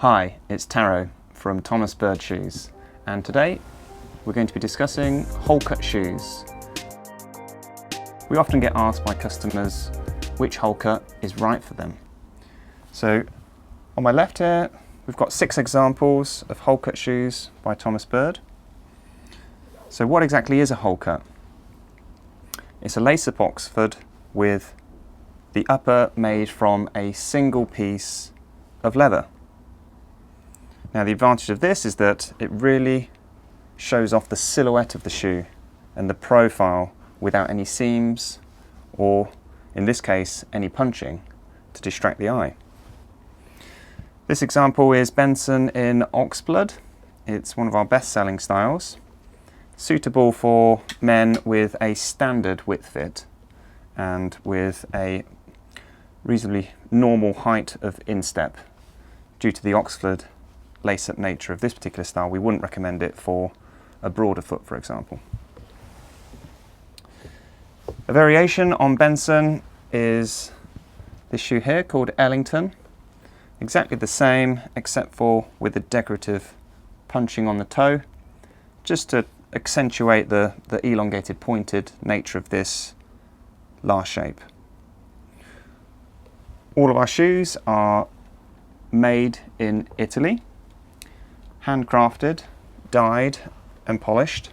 Hi, it's Taro from Thomas Bird Shoes, and today we're going to be discussing Wholecut shoes. We often get asked by customers which Wholecut is right for them. So on my left here, we've got 6 examples of Wholecut shoes by Thomas Bird. So what exactly is a Wholecut? It's a lace-up Oxford with the upper made from a single piece of leather. Now the advantage of this is that it really shows off the silhouette of the shoe and the profile without any seams or, in this case, any punching to distract the eye. This example is Benson in Oxblood. It's one of our best-selling styles, suitable for men with a standard width fit and with a reasonably normal height of instep. Due to the Oxford lace-up nature of this particular style, we wouldn't recommend it for a broader foot, for example. A variation on Benson is this shoe here called Ellington. Exactly the same, except for with the decorative punching on the toe, just to accentuate the elongated pointed nature of this last shape. All of our shoes are made in Italy, handcrafted, dyed and polished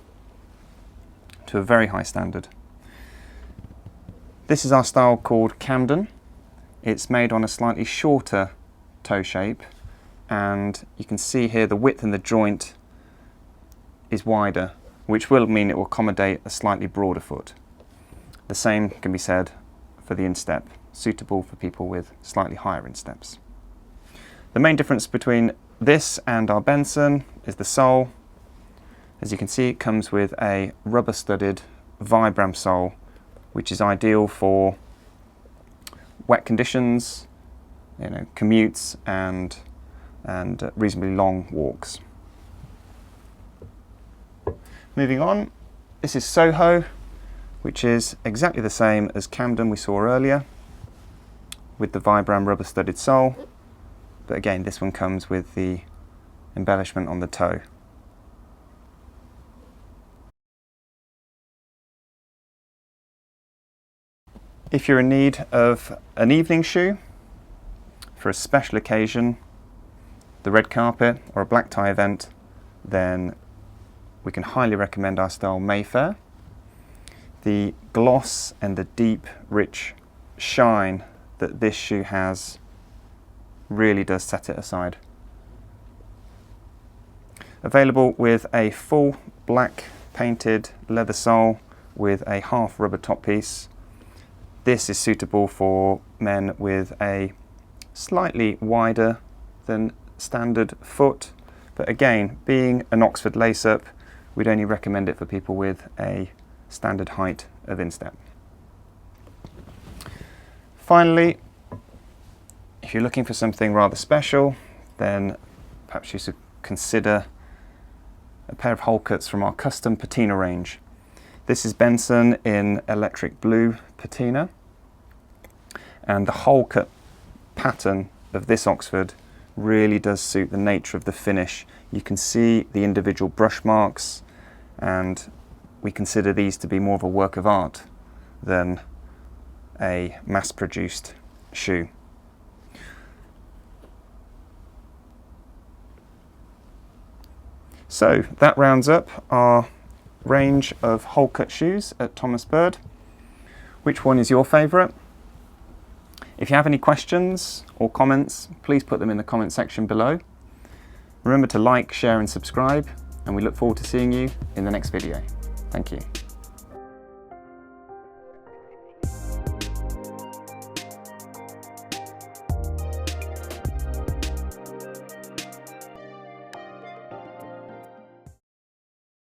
to a very high standard. This is our style called Camden. It's made on a slightly shorter toe shape, and you can see here the width in the joint is wider, which will mean it will accommodate a slightly broader foot. The same can be said for the instep, suitable for people with slightly higher insteps. The main difference between this and our Benson is the sole. As you can see, it comes with a rubber-studded Vibram sole, which is ideal for wet conditions, commutes and reasonably long walks. Moving on, this is Soho, which is exactly the same as Camden we saw earlier, with the Vibram rubber-studded sole. But again, this one comes with the embellishment on the toe. If you're in need of an evening shoe for a special occasion, the red carpet or a black tie event, then we can highly recommend our style Mayfair. The gloss and the deep, rich shine that this shoe has really does set it aside. Available with a full black painted leather sole with a half rubber top piece. This is suitable for men with a slightly wider than standard foot, but again, being an Oxford lace-up, we'd only recommend it for people with a standard height of instep. Finally, if you're looking for something rather special, then perhaps you should consider a pair of Wholecuts from our custom patina range. This is Benson in electric blue patina, and the Wholecut pattern of this Oxford really does suit the nature of the finish. You can see the individual brush marks, and we consider these to be more of a work of art than a mass-produced shoe. So that rounds up our range of Wholecut shoes at Thomas Bird. Which one is your favourite? If you have any questions or comments, please put them in the comment section below. Remember to like, share and subscribe, and we look forward to seeing you in the next video. Thank you.